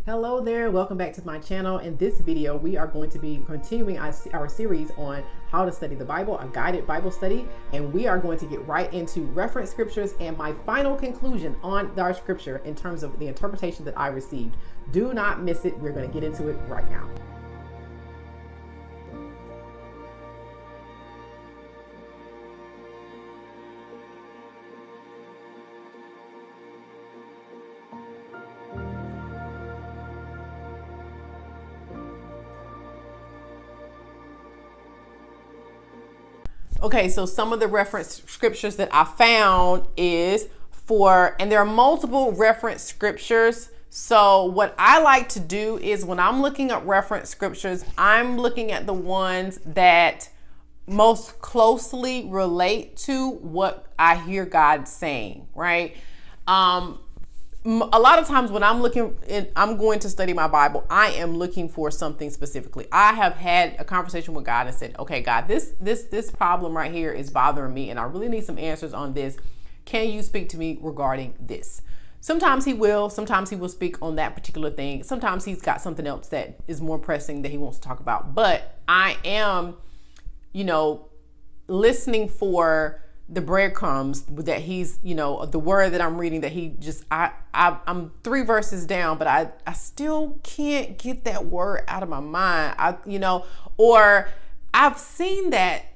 Hello there, welcome back to my channel. In this video, we are going to be continuing our series on how to study the Bible, a guided Bible study, and we are going to get right into reference scriptures and my final conclusion on our scripture in terms of the interpretation that I received. Do not miss it. We're going to get into it right now. Okay, so some of the reference scriptures that I found is and there are multiple reference scriptures. So what I like to do is when I'm looking up reference scriptures, I'm looking at the ones that most closely relate to what I hear God saying, right? A lot of times when I'm going to study my Bible, I am looking for something specifically. I have had a conversation with God and said, okay, God, this problem right here is bothering me and I really need some answers on this. Can you speak to me regarding this? Sometimes he will speak on that particular thing. Sometimes he's got something else that is more pressing that he wants to talk about. But I am, listening for the breadcrumbs that he's, the word that I'm reading that he just, I'm 3 verses down, but I still can't get that word out of my mind. Or I've seen that,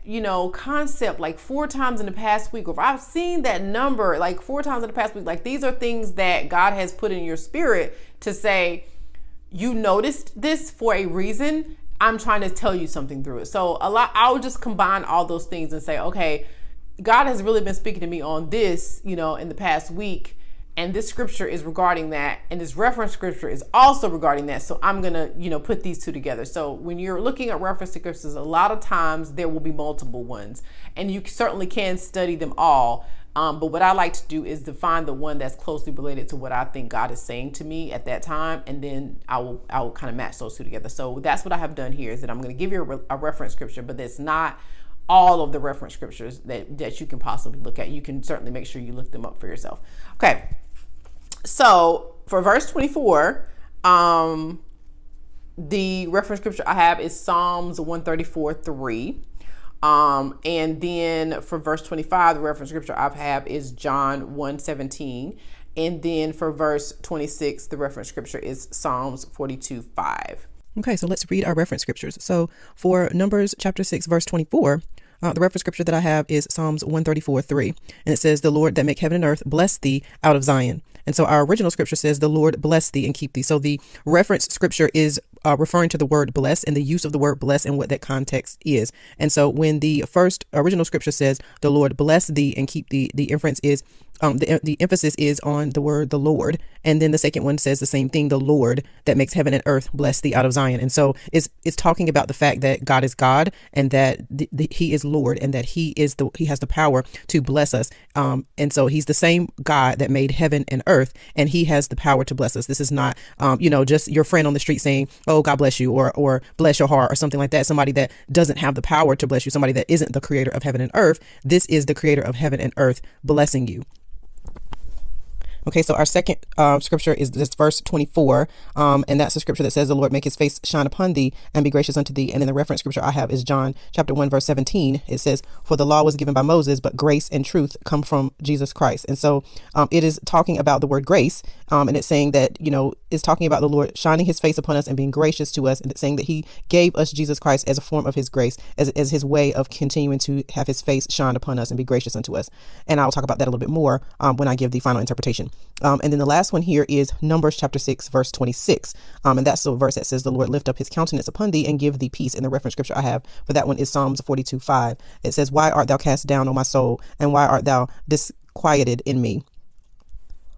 concept like 4 times in the past week, or I've seen that number like 4 times in the past week. Like these are things that God has put in your spirit to say, you noticed this for a reason. I'm trying to tell you something through it. So I'll just combine all those things and say, okay, God has really been speaking to me on this, in the past week. And this scripture is regarding that. And this reference scripture is also regarding that. So I'm going to, put these two together. So when you're looking at reference scriptures, a lot of times there will be multiple ones and you certainly can study them all. But what I like to do is define the one that's closely related to what I think God is saying to me at that time. And then I will kind of match those two together. So that's what I have done here is that I'm going to give you a reference scripture, but that's not all of the reference scriptures that you can possibly look at. You can certainly make sure you look them up for yourself. Okay. So for verse 24, the reference scripture I have is Psalms 134:3. And then for verse 25, the reference scripture I have is John 1:17. And then for verse 26, the reference scripture is Psalms 42:5. Okay, so let's read our reference scriptures. So for Numbers chapter 6, verse 24, the reference scripture that I have is Psalms 134:3. And it says, the Lord that make heaven and earth bless thee out of Zion. And so our original scripture says, the Lord bless thee and keep thee. So the reference scripture is referring to the word bless and the use of the word bless and what that context is. And so when the first original scripture says, the Lord bless thee and keep thee, the inference is, the emphasis is on the word, the Lord. And then the second one says the same thing, the Lord that makes heaven and earth bless thee out of Zion. And so it's talking about the fact that God is God and that he is Lord and that he has the power to bless us. And so he's the same God that made heaven and earth, and he has the power to bless us. This is not, just your friend on the street saying, oh, God bless you, or bless your heart or something like that. Somebody that doesn't have the power to bless you, somebody that isn't the creator of heaven and earth. This is the creator of heaven and earth blessing you. Okay, so our second scripture is this verse 24, and that's the scripture that says, the Lord make his face shine upon thee and be gracious unto thee. And then the reference scripture I have is John chapter 1, verse 17. It says, for the law was given by Moses, but grace and truth come from Jesus Christ. And so it is talking about the word grace, and it's saying that, it's talking about the Lord shining his face upon us and being gracious to us, and it's saying that he gave us Jesus Christ as a form of his grace, as his way of continuing to have his face shine upon us and be gracious unto us. And I'll talk about that a little bit more when I give the final interpretation. And then the last one here is Numbers chapter 6, verse 26. And that's the verse that says, the Lord lift up his countenance upon thee and give thee peace. And the reference scripture I have for that one is Psalms 42:5. It says, why art thou cast down, O my soul? And why art thou disquieted in me?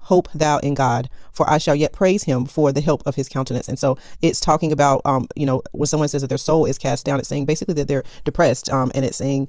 Hope thou in God, for I shall yet praise him for the help of his countenance. And so it's talking about, when someone says that their soul is cast down, it's saying basically that they're depressed. And it's saying,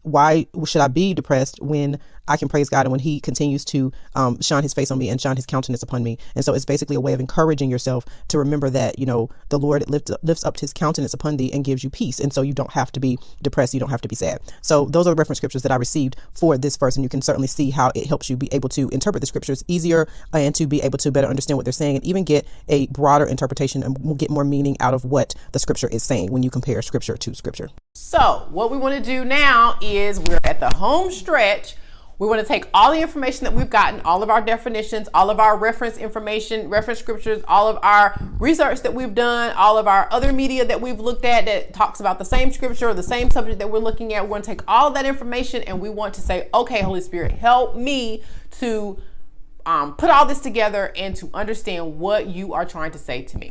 why should I be depressed when I can praise God and when he continues to shine his face on me and shine his countenance upon me? And so it's basically a way of encouraging yourself to remember that, the Lord lifts up his countenance upon thee and gives you peace. And so you don't have to be depressed. You don't have to be sad. So those are the reference scriptures that I received for this verse. And you can certainly see how it helps you be able to interpret the scriptures easier and to be able to better understand what they're saying and even get a broader interpretation and get more meaning out of what the scripture is saying when you compare scripture to scripture. So what we want to do now is we're at the home stretch. We want to take all the information that we've gotten, all of our definitions, all of our reference information, reference scriptures, all of our research that we've done, all of our other media that we've looked at that talks about the same scripture or the same subject that we're looking at. We're going to take all of that information and we want to say, okay, Holy Spirit, help me to put all this together and to understand what you are trying to say to me.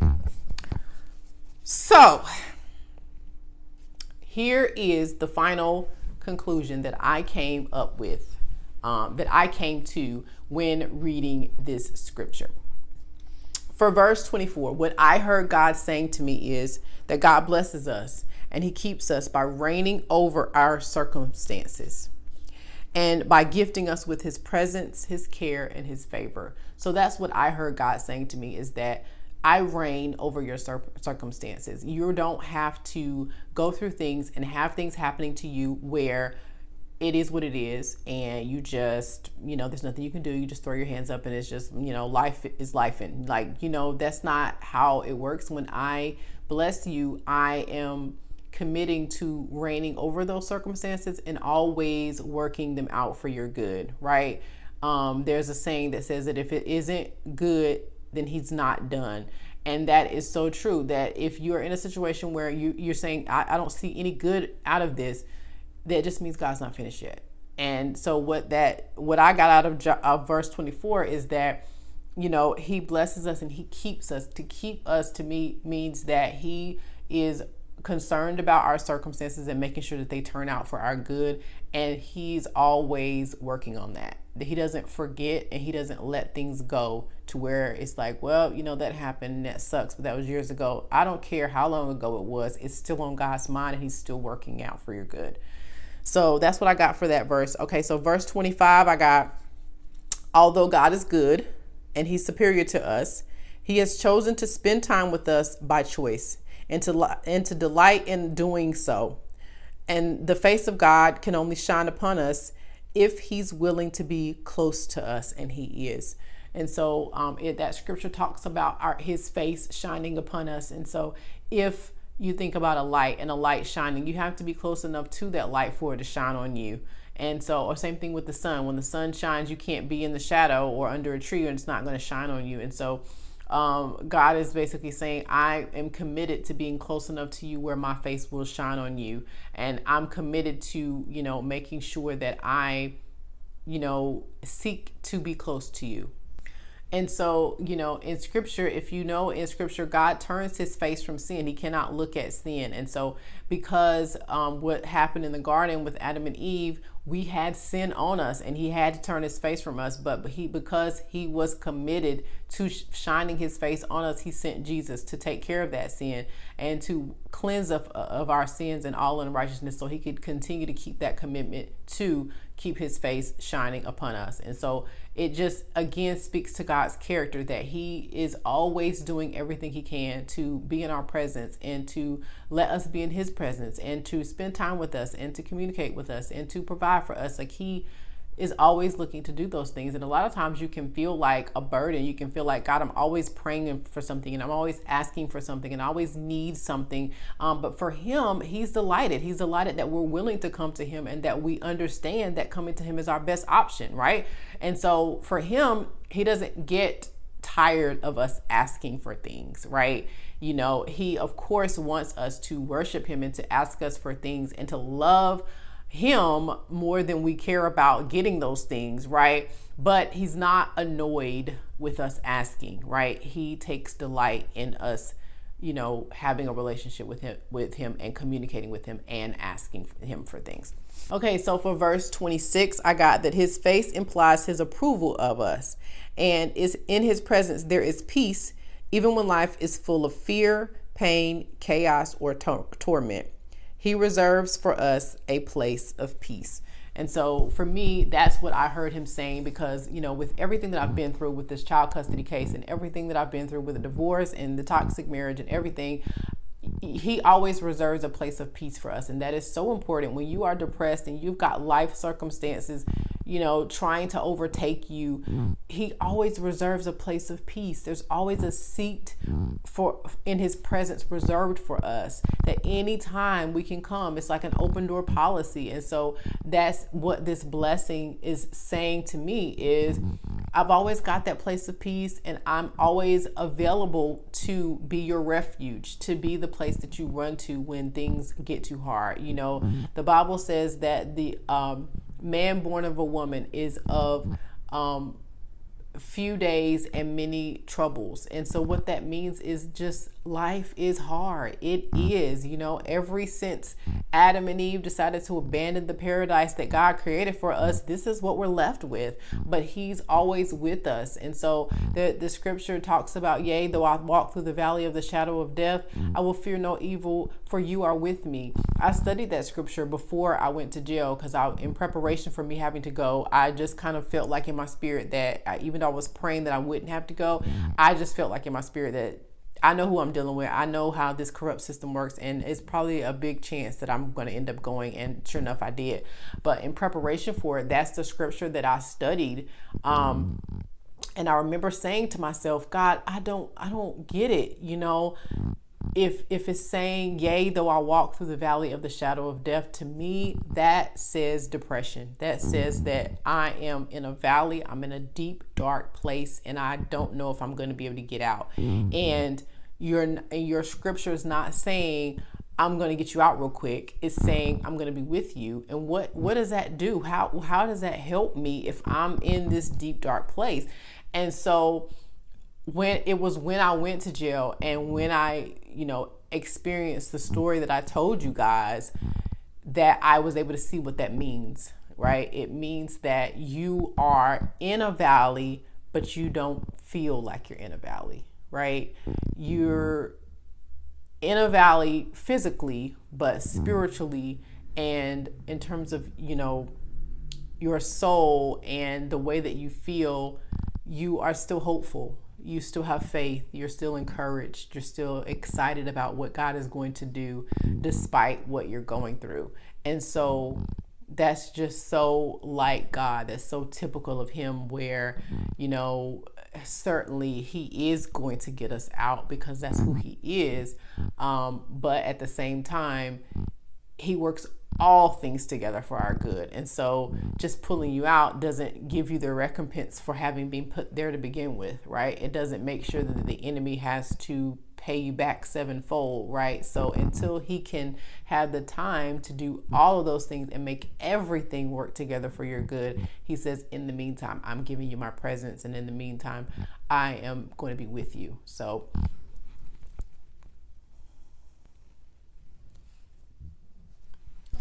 So here is the final conclusion that I came up with. That I came to when reading this scripture. For verse 24, what I heard God saying to me is that God blesses us and he keeps us by reigning over our circumstances and by gifting us with his presence, his care, and his favor. So that's what I heard God saying to me, is that I reign over your circumstances. You don't have to go through things and have things happening to you where it is what it is, and you just, there's nothing you can do. You just throw your hands up and it's just, life is life. And that's not how it works. When I bless you, I am committing to reigning over those circumstances and always working them out for your good, right? There's a saying that says that if it isn't good, then he's not done. And that is so true, that if you're in a situation where you're saying, I don't see any good out of this, that just means God's not finished yet. And so what I got out of verse 24 is that, he blesses us and he keeps us. To keep us to me means that he is concerned about our circumstances and making sure that they turn out for our good. And he's always working on that. That he doesn't forget and he doesn't let things go to where it's like, well, that happened and that sucks, but that was years ago. I don't care how long ago it was. It's still on God's mind and he's still working out for your good. So that's what I got for that verse. Okay, so verse 25, I got, although God is good and he's superior to us, he has chosen to spend time with us by choice and to delight in doing so. And the face of God can only shine upon us if he's willing to be close to us, and he is. And so that scripture talks about his face shining upon us. And so if you think about a light and a light shining, you have to be close enough to that light for it to shine on you. And so, or same thing with the sun. When the sun shines, you can't be in the shadow or under a tree and it's not going to shine on you. And so God is basically saying, I am committed to being close enough to you where my face will shine on you. And I'm committed to, making sure that I, seek to be close to you. And so, in scripture, in scripture, God turns his face from sin. He cannot look at sin. And so because what happened in the garden with Adam and Eve, we had sin on us and he had to turn his face from us. But because he was committed to shining his face on us, he sent Jesus to take care of that sin and to cleanse of our sins and all unrighteousness, so he could continue to keep that commitment to keep his face shining upon us. And so it just again speaks to God's character, that he is always doing everything he can to be in our presence and to let us be in his presence and to spend time with us and to communicate with us and to provide for us. Like, he is always looking to do those things. And a lot of times you can feel like a burden. You can feel like, God, I'm always praying for something and I'm always asking for something and I always need something. But for him, he's delighted. He's delighted that we're willing to come to him and that we understand that coming to him is our best option, right? And so for him, he doesn't get tired of us asking for things, right? He of course wants us to worship him and to ask us for things and to love him more than we care about getting those things, right? But he's not annoyed with us asking, right? He takes delight in us, having a relationship with him and communicating with him and asking him for things. Okay, so for verse 26, I got that his face implies his approval of us, and is in his presence there is peace, even when life is full of fear, pain, chaos, or torment. He reserves for us a place of peace. And so for me, that's what I heard him saying, because, with everything that I've been through with this child custody case and everything that I've been through with the divorce and the toxic marriage and everything, he always reserves a place of peace for us. And that is so important when you are depressed and you've got life circumstances, trying to overtake you. He always reserves a place of peace. There's always a seat in his presence reserved for us, that anytime we can come. It's like an open door policy. And so that's what this blessing is saying to me is, I've always got that place of peace, and I'm always available to be your refuge, to be the place that you run to when things get too hard. The Bible says that the man born of a woman is of few days and many troubles. And so what that means is just life is hard. It is, ever since Adam and Eve decided to abandon the paradise that God created for us, this is what we're left with. But he's always with us. And so the scripture talks about, yea, though I walk through the valley of the shadow of death, I will fear no evil, for you are with me. I studied that scripture before I went to jail, because in preparation for me having to go, I just kind of felt like in my spirit that even though I was praying that I wouldn't have to go, I just felt like in my spirit that I know who I'm dealing with. I know how this corrupt system works, and it's probably a big chance that I'm going to end up going. And sure enough, I did. But in preparation for it, that's the scripture that I studied. And I remember saying to myself, God, I don't get it. If it's saying, yea, though I walk through the valley of the shadow of death, to me, that says depression. That says that I am in a valley. I'm in a deep, dark place, and I don't know if I'm going to be able to get out. And your scripture is not saying, I'm going to get you out real quick. It's saying, I'm going to be with you. And what does that do? How does that help me if I'm in this deep, dark place? And so when I went to jail, and when I, experienced the story that I told you guys, that I was able to see what that means, right? It means that you are in a valley, but you don't feel like you're in a valley, right? You're in a valley physically, but spiritually, and in terms of, your soul and the way that you feel, you are still hopeful. You still have faith. You're still encouraged. You're still excited about what God is going to do despite what you're going through. And so that's just so like God. That's so typical of him, where, certainly he is going to get us out because that's who he is. But at the same time, he works all things together for our good. And so just pulling you out doesn't give you the recompense for having been put there to begin with, right? It doesn't make sure that the enemy has to pay you back sevenfold, right? So until he can have the time to do all of those things and make everything work together for your good, he says, in the meantime, I'm giving you my presence. And in the meantime, I am going to be with you. So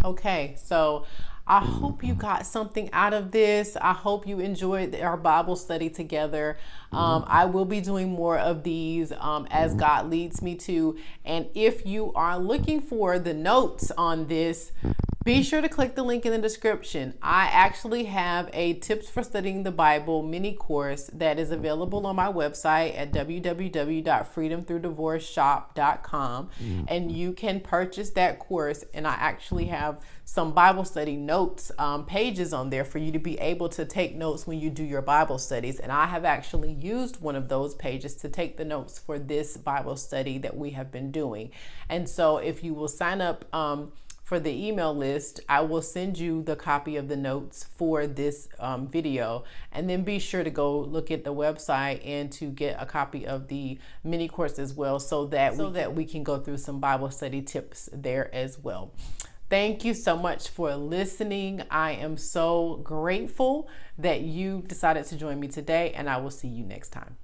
okay, so I hope you got something out of this. I hope you enjoyed our Bible study together. I will be doing more of these as God leads me to. And if you are looking for the notes on this, be sure to click the link in the description. I actually have a Tips for Studying the Bible mini course that is available on my website at www.freedomthroughdivorceshop.com. And you can purchase that course. And I actually have some Bible study notes pages on there for you to be able to take notes when you do your Bible studies. And I have actually used one of those pages to take the notes for this Bible study that we have been doing. And so if you will sign up for the email list, I will send you the copy of the notes for this video. And then be sure to go look at the website and to get a copy of the mini course as well, so that we can go through some Bible study tips there as well. Thank you so much for listening. I am so grateful that you decided to join me today, and I will see you next time.